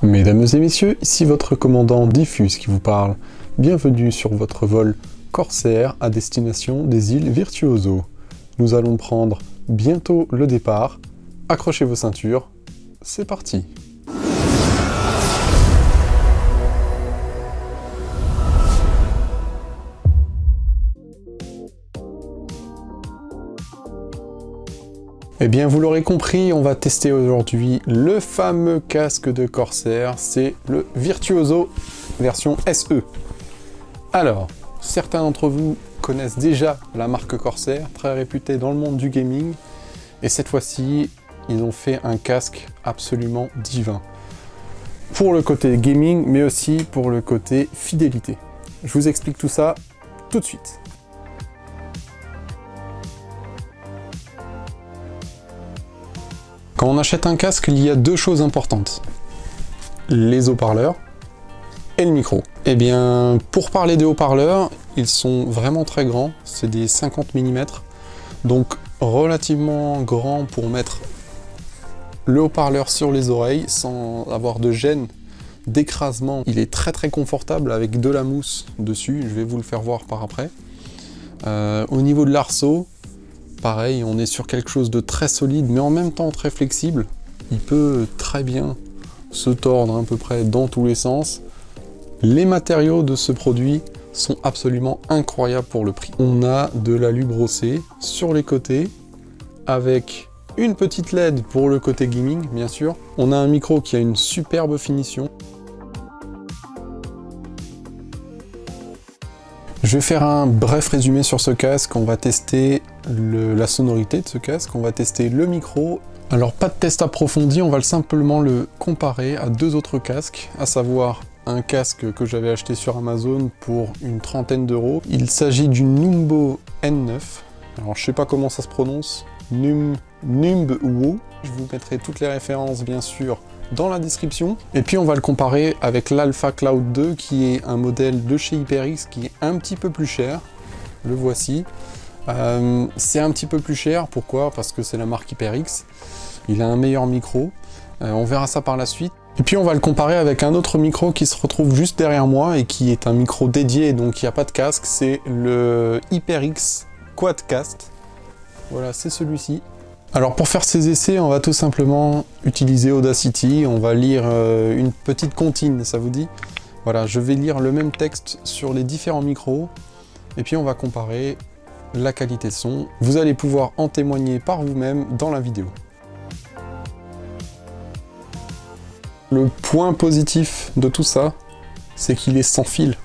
Mesdames et messieurs, ici votre commandant Diffus qui vous parle. Bienvenue sur votre vol Corsair à destination des îles Virtuoso. Nous allons prendre bientôt le départ. Accrochez vos ceintures, c'est parti. Eh bien, vous l'aurez compris, on va tester aujourd'hui le fameux casque de Corsair, c'est le Virtuoso version SE. Alors, certains d'entre vous connaissent déjà la marque Corsair, très réputée dans le monde du gaming, et cette fois-ci, ils ont fait un casque absolument divin. Pour le côté gaming, mais aussi pour le côté fidélité. Je vous explique tout ça tout de suite. Quand on achète un casque, il y a deux choses importantes. Les haut-parleurs et le micro. Eh bien, pour parler des haut-parleurs, ils sont vraiment très grands, c'est des 50 mm, donc relativement grands pour mettre le haut-parleur sur les oreilles sans avoir de gêne d'écrasement. Il est très confortable avec de la mousse dessus, je vais vous le faire voir par après. Au niveau de l'arceau, pareil, on est sur quelque chose de très solide, mais en même temps très flexible. Il peut très bien se tordre à peu près dans tous les sens. Les matériaux de ce produit sont absolument incroyables pour le prix. On a de l'alu brossé sur les côtés, avec une petite LED pour le côté gaming, bien sûr. On a un micro qui a une superbe finition. Je vais faire un bref résumé sur ce casque. On va tester la sonorité de ce casque, on va tester le micro. Alors pas de test approfondi, on va simplement le comparer à deux autres casques, à savoir un casque que j'avais acheté sur Amazon pour une trentaine d'euros. Il s'agit du Numbo N9. Alors je sais pas comment ça se prononce, Numbo. Je vous mettrai toutes les références bien sûr dans la description. Et puis on va le comparer avec l'Alpha Cloud 2 qui est un modèle de chez HyperX qui est un petit peu plus cher. Le voici. C'est un petit peu plus cher, pourquoi? Parce que c'est la marque HyperX. Il a un meilleur micro. On verra ça par la suite. Et puis on va le comparer avec un autre micro qui se retrouve juste derrière moi et qui est un micro dédié, donc il n'y a pas de casque. C'est le HyperX Quadcast. Voilà, c'est celui-ci. Alors pour faire ces essais, on va tout simplement utiliser Audacity, on va lire une petite comptine, ça vous dit? Voilà, je vais lire le même texte sur les différents micros, et puis on va comparer la qualité de son. Vous allez pouvoir en témoigner par vous-même dans la vidéo. Le point positif de tout ça, c'est qu'il est sans fil.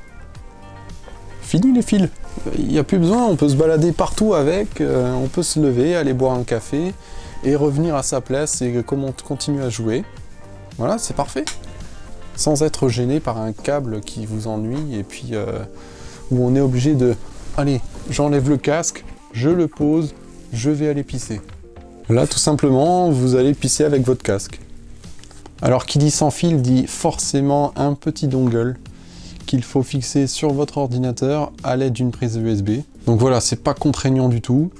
Fini les fils. Il n'y a plus besoin, on peut se balader partout avec, on peut se lever, aller boire un café et revenir à sa place et continuer à jouer. Voilà, c'est parfait. Sans être gêné par un câble qui vous ennuie et puis où on est obligé de... Allez, j'enlève le casque, je le pose, je vais aller pisser. Là, tout simplement, vous allez pisser avec votre casque. Alors, qui dit sans fil dit forcément un petit dongle qu'il faut fixer sur votre ordinateur à l'aide d'une prise USB. Donc voilà, c'est pas contraignant du tout.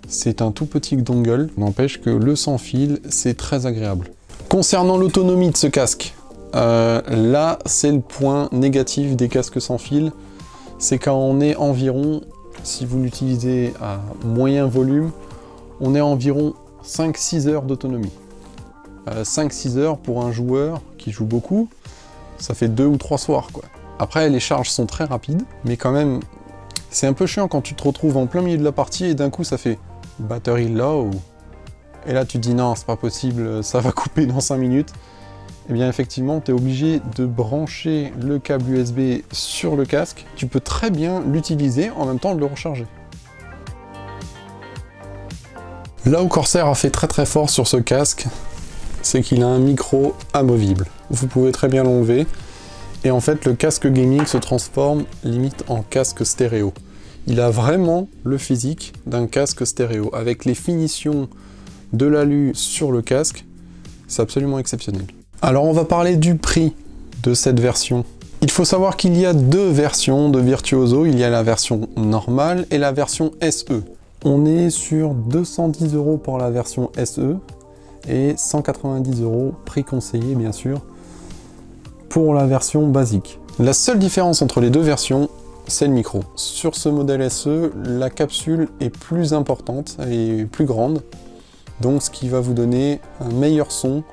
C'est un tout petit dongle. N'empêche que le sans fil, c'est très agréable. Concernant l'autonomie de ce casque, là, c'est le point négatif des casques sans fil. C'est quand on est environ, si vous l'utilisez à moyen volume, on est à environ 5-6 heures d'autonomie. 5-6 heures pour un joueur qui joue beaucoup, ça fait 2 ou 3 soirs, quoi. Après, les charges sont très rapides, mais quand même, c'est un peu chiant quand tu te retrouves en plein milieu de la partie et d'un coup ça fait battery low. Et là tu te dis non, c'est pas possible, ça va couper dans 5 minutes. Et bien effectivement, tu es obligé de brancher le câble USB sur le casque. Tu peux très bien l'utiliser en même temps de le recharger. Là où Corsair a fait très fort sur ce casque, c'est qu'il a un micro amovible. Vous pouvez très bien l'enlever. Et en fait, le casque gaming se transforme limite en casque stéréo. Il a vraiment le physique d'un casque stéréo. Avec les finitions de l'alu sur le casque, c'est absolument exceptionnel. Alors on va parler du prix de cette version. Il faut savoir qu'il y a deux versions de Virtuoso. Il y a la version normale et la version SE. On est sur 210 € pour la version SE et 190 € prix conseillé bien sûr. pour la version basique. La seule différence entre les deux versions, c'est le micro. Sur ce modèle SE, la capsule est plus importante et plus grande, donc ce qui va vous donner un meilleur son.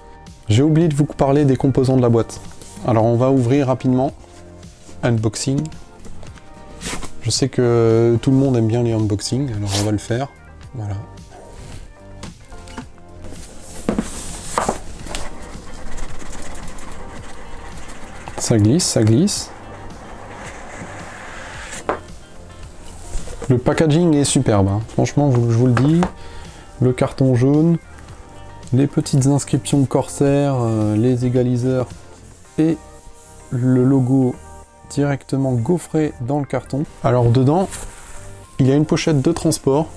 J'ai oublié de vous parler des composants de la boîte. Alors on va ouvrir rapidement. Unboxing. Je sais que tout le monde aime bien les unboxings, alors on va le faire. Voilà. Ça glisse, ça glisse. Le packaging est superbe, hein. Franchement, je vous le dis. Le carton jaune, les petites inscriptions Corsair, les égaliseurs et le logo directement gaufré dans le carton. Alors dedans, il y a une pochette de transport.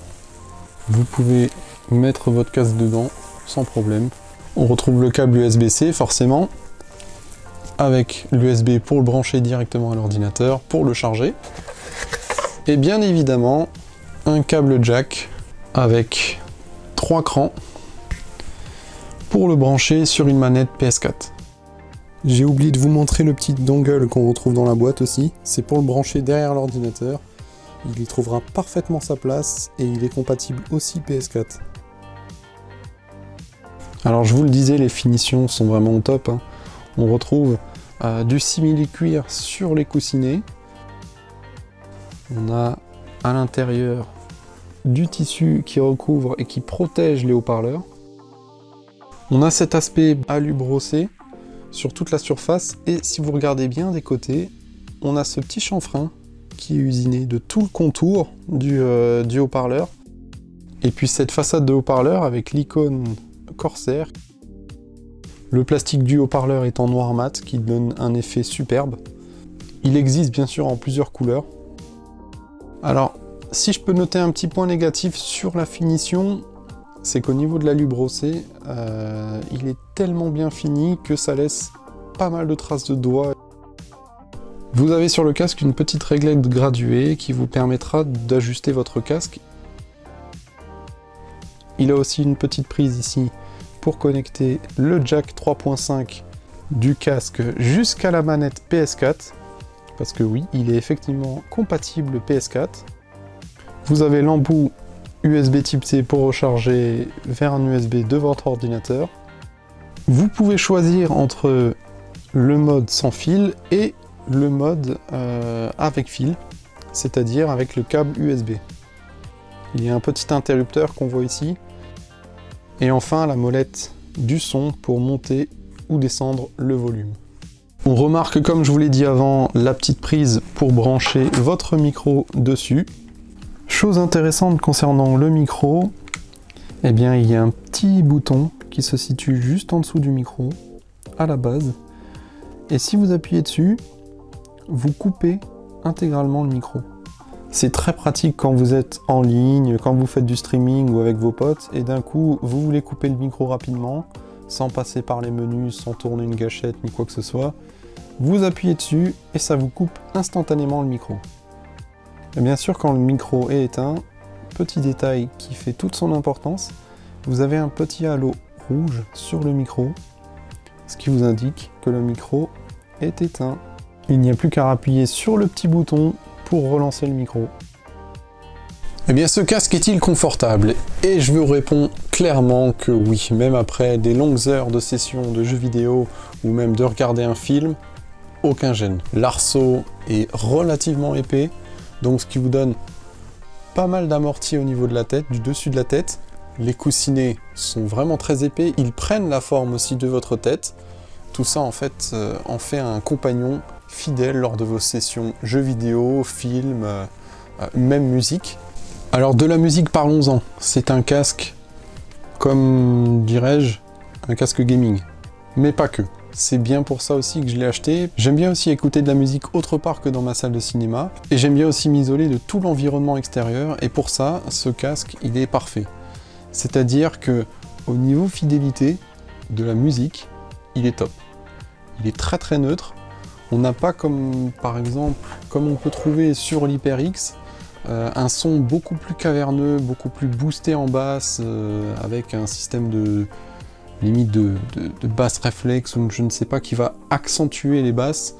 Vous pouvez mettre votre casque dedans sans problème. On retrouve le câble USB-C forcément, avec l'USB pour le brancher directement à l'ordinateur, pour le charger. Et bien évidemment, un câble jack avec 3 crans pour le brancher sur une manette PS4. J'ai oublié de vous montrer le petit dongle qu'on retrouve dans la boîte aussi. C'est pour le brancher derrière l'ordinateur. Il y trouvera parfaitement sa place et il est compatible aussi PS4. Alors je vous le disais, les finitions sont vraiment au top, hein. On retrouve du simili-cuir sur les coussinets. On a à l'intérieur du tissu qui recouvre et qui protège les haut-parleurs. On a cet aspect alu brossé sur toute la surface et si vous regardez bien des côtés, on a ce petit chanfrein qui est usiné de tout le contour du haut-parleur. Et puis cette façade de haut-parleur avec l'icône Corsair. Le plastique du haut-parleur est en noir mat qui donne un effet superbe. Il existe bien sûr en plusieurs couleurs. Alors, si je peux noter un petit point négatif sur la finition, c'est qu'au niveau de l'alu brossé, il est tellement bien fini que ça laisse pas mal de traces de doigts. Vous avez sur le casque une petite réglette graduée qui vous permettra d'ajuster votre casque. Il a aussi une petite prise ici pour connecter le jack 3.5 du casque jusqu'à la manette PS4. Parce que oui, il est effectivement compatible PS4. Vous avez l'embout USB type C pour recharger vers un USB de votre ordinateur. Vous pouvez choisir entre le mode sans fil et le mode avec fil, c'est-à-dire avec le câble USB. Il y a un petit interrupteur qu'on voit ici. Et enfin la molette du son pour monter ou descendre le volume. On remarque, comme je vous l'ai dit avant, la petite prise pour brancher votre micro dessus. Chose intéressante concernant le micro, eh bien il y a un petit bouton qui se situe juste en dessous du micro, à la base. Et si vous appuyez dessus, vous coupez intégralement le micro. C'est très pratique quand vous êtes en ligne, quand vous faites du streaming ou avec vos potes, et d'un coup, vous voulez couper le micro rapidement, sans passer par les menus, sans tourner une gâchette ni quoi que ce soit. Vous appuyez dessus et ça vous coupe instantanément le micro. Et bien sûr, quand le micro est éteint, petit détail qui fait toute son importance, vous avez un petit halo rouge sur le micro, ce qui vous indique que le micro est éteint. Il n'y a plus qu'à appuyer sur le petit bouton pour relancer le micro. Eh bien, ce casque est-il confortable? Et je vous réponds clairement que oui, même après des longues heures de session de jeux vidéo ou même de regarder un film, aucun gêne. L'arceau est relativement épais, donc ce qui vous donne pas mal d'amorti au niveau de la tête, du dessus de la tête. Les coussinets sont vraiment très épais, ils prennent la forme aussi de votre tête. Tout ça en fait en fait un compagnon fidèle lors de vos sessions jeux vidéo, films, même musique. Alors de la musique, parlons-en. C'est un casque, comme dirais-je, un casque gaming. Mais pas que. C'est bien pour ça aussi que je l'ai acheté. J'aime bien aussi écouter de la musique autre part que dans ma salle de cinéma. Et j'aime bien aussi m'isoler de tout l'environnement extérieur. Et pour ça, ce casque, il est parfait. C'est-à-dire que au niveau fidélité de la musique, il est top. Il est très très neutre. On n'a pas comme, par exemple, comme on peut trouver sur l'HyperX, un son beaucoup plus caverneux, beaucoup plus boosté en basse, avec un système limite de basse réflexe ou je ne sais pas, qui va accentuer les basses.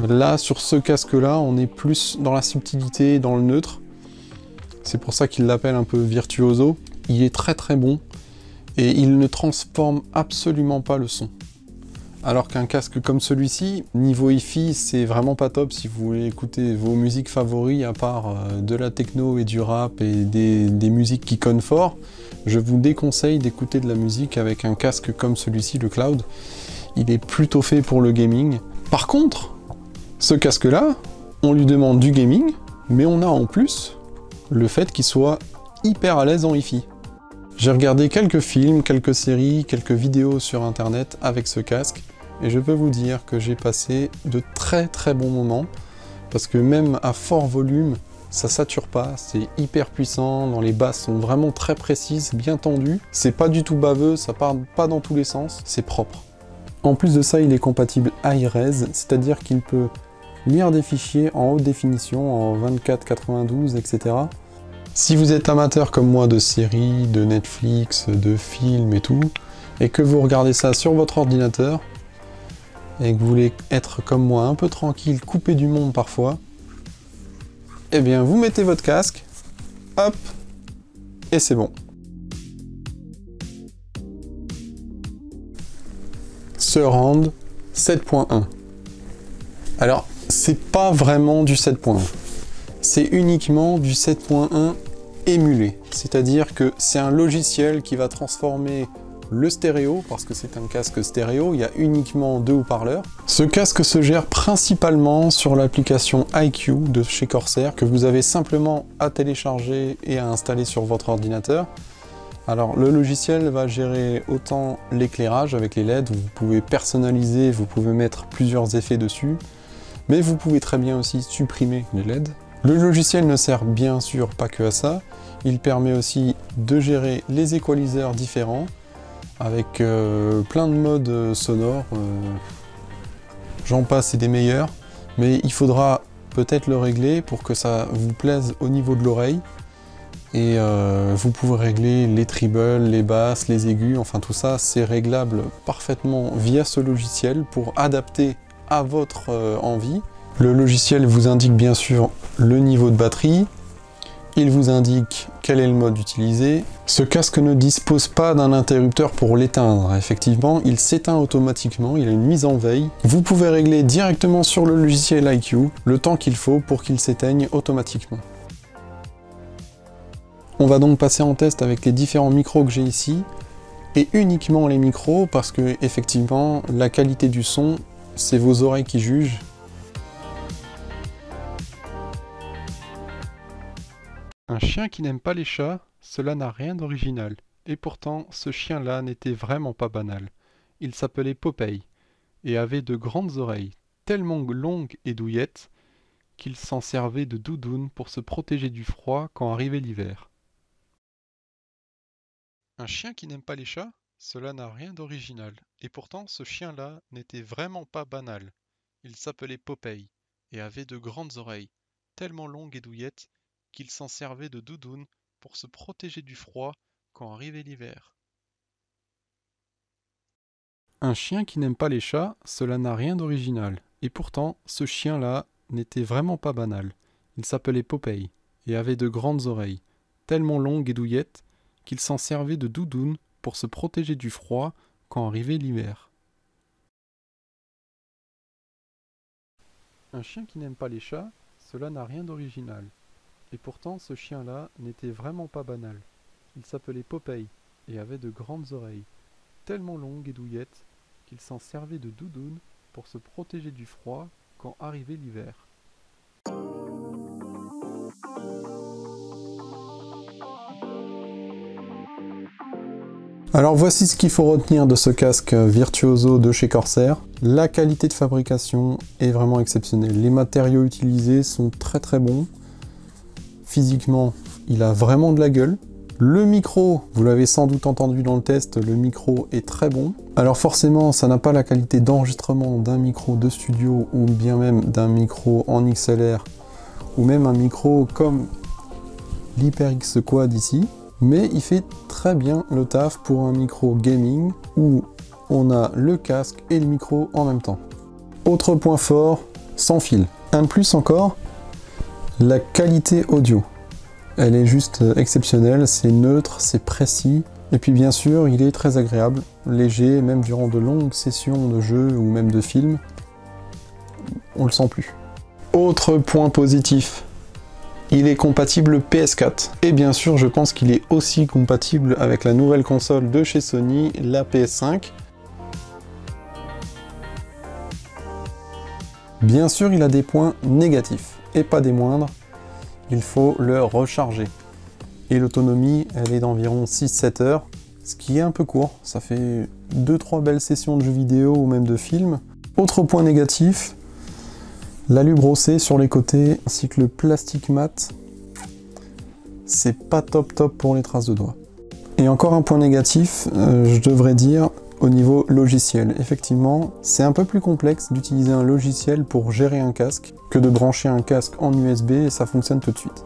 Là, sur ce casque-là, on est plus dans la subtilité, dans le neutre. C'est pour ça qu'il l'appelle un peu virtuoso. Il est très très bon et il ne transforme absolument pas le son. Alors qu'un casque comme celui-ci, niveau hi-fi, c'est vraiment pas top si vous voulez écouter vos musiques favoris, à part de la techno et du rap et des musiques qui connent fort. Je vous déconseille d'écouter de la musique avec un casque comme celui-ci, le Cloud. Il est plutôt fait pour le gaming. Par contre, ce casque-là, on lui demande du gaming, mais on a en plus le fait qu'il soit hyper à l'aise en hi-fi. J'ai regardé quelques films, quelques séries, quelques vidéos sur internet avec ce casque, et je peux vous dire que j'ai passé de très très bons moments, parce que même à fort volume, ça sature pas, c'est hyper puissant, dans les basses sont vraiment très précises, bien tendues, c'est pas du tout baveux, ça part pas dans tous les sens, c'est propre. En plus de ça, il est compatible high-res, c'est-à-dire qu'il peut lire des fichiers en haute définition, en 24, 92, etc. Si vous êtes amateur comme moi de séries, de Netflix, de films et tout, et que vous regardez ça sur votre ordinateur, et que vous voulez être comme moi un peu tranquille, coupé du monde parfois, eh bien vous mettez votre casque, hop, et c'est bon. Surround 7.1. Alors, c'est pas vraiment du 7.1. C'est uniquement du 7.1 émulé. C'est-à-dire que c'est un logiciel qui va transformer le stéréo, parce que c'est un casque stéréo, il y a uniquement 2 haut-parleurs. Ce casque se gère principalement sur l'application iCue de chez Corsair, que vous avez simplement à télécharger et à installer sur votre ordinateur. Alors le logiciel va gérer autant l'éclairage avec les LED, vous pouvez personnaliser, vous pouvez mettre plusieurs effets dessus, mais vous pouvez très bien aussi supprimer les LED. Le logiciel ne sert bien sûr pas que à ça, il permet aussi de gérer les équaliseurs différents, avec plein de modes sonores, j'en passe et des meilleurs, mais il faudra peut-être le régler pour que ça vous plaise au niveau de l'oreille. Et vous pouvez régler les trebles, les basses, les aigus, enfin tout ça, c'est réglable parfaitement via ce logiciel pour adapter à votre envie. Le logiciel vous indique bien sûr le niveau de batterie, il vous indique quel est le mode utilisé. Ce casque ne dispose pas d'un interrupteur pour l'éteindre, effectivement, il s'éteint automatiquement, il a une mise en veille. Vous pouvez régler directement sur le logiciel iCue le temps qu'il faut pour qu'il s'éteigne automatiquement. On va donc passer en test avec les différents micros que j'ai ici, et uniquement les micros, parce que effectivement, la qualité du son, c'est vos oreilles qui jugent. Un chien qui n'aime pas les chats, cela n'a rien d'original. Et pourtant, ce chien-là n'était vraiment pas banal. Il s'appelait Popeye, et avait de grandes oreilles, tellement longues et douillettes, qu'il s'en servait de doudoune pour se protéger du froid quand arrivait l'hiver. Un chien qui n'aime pas les chats, cela n'a rien d'original. Et pourtant, ce chien-là n'était vraiment pas banal. Il s'appelait Popeye, et avait de grandes oreilles, tellement longues et douillettes, qu'il s'en servait de doudoune pour se protéger du froid quand arrivait l'hiver. Un chien qui n'aime pas les chats, cela n'a rien d'original. Et pourtant, ce chien-là n'était vraiment pas banal. Il s'appelait Popeye, et avait de grandes oreilles, tellement longues et douillettes, qu'il s'en servait de doudoune pour se protéger du froid quand arrivait l'hiver. Un chien qui n'aime pas les chats, cela n'a rien d'original. Et pourtant, ce chien-là n'était vraiment pas banal. Il s'appelait Popeye, et avait de grandes oreilles, tellement longues et douillettes, qu'il s'en servait de doudoune pour se protéger du froid quand arrivait l'hiver. Alors voici ce qu'il faut retenir de ce casque Virtuoso de chez Corsair. La qualité de fabrication est vraiment exceptionnelle. Les matériaux utilisés sont très très bons. Physiquement, il a vraiment de la gueule. Le micro, vous l'avez sans doute entendu dans le test, le micro est très bon. Alors forcément, ça n'a pas la qualité d'enregistrement d'un micro de studio ou bien même d'un micro en XLR ou même un micro comme l'HyperX Quad ici. Mais il fait très bien le taf pour un micro gaming où on a le casque et le micro en même temps. Autre point fort, sans fil. Un de plus encore, la qualité audio. Elle est juste exceptionnelle, c'est neutre, c'est précis. Et puis bien sûr, il est très agréable, léger, même durant de longues sessions de jeu ou même de film. On le sent plus. Autre point positif, il est compatible PS4. Et bien sûr, je pense qu'il est aussi compatible avec la nouvelle console de chez Sony, la PS5. Bien sûr, il a des points négatifs, et pas des moindres. Il faut le recharger. Et l'autonomie, elle est d'environ 6-7 heures, ce qui est un peu court. Ça fait 2-3 belles sessions de jeux vidéo ou même de films. Autre point négatif, l'alu brossé sur les côtés, ainsi que le plastique mat, c'est pas top pour les traces de doigts. Et encore un point négatif, je devrais dire, au niveau logiciel. Effectivement, c'est un peu plus complexe d'utiliser un logiciel pour gérer un casque que de brancher un casque en USB et ça fonctionne tout de suite.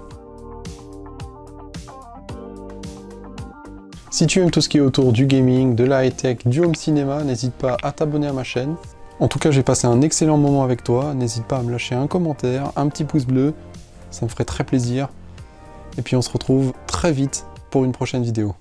Si tu aimes tout ce qui est autour du gaming, de la high-tech, du home cinéma, n'hésite pas à t'abonner à ma chaîne. En tout cas, j'ai passé un excellent moment avec toi. N'hésite pas à me lâcher un commentaire, un petit pouce bleu, ça me ferait très plaisir. Et puis on se retrouve très vite pour une prochaine vidéo.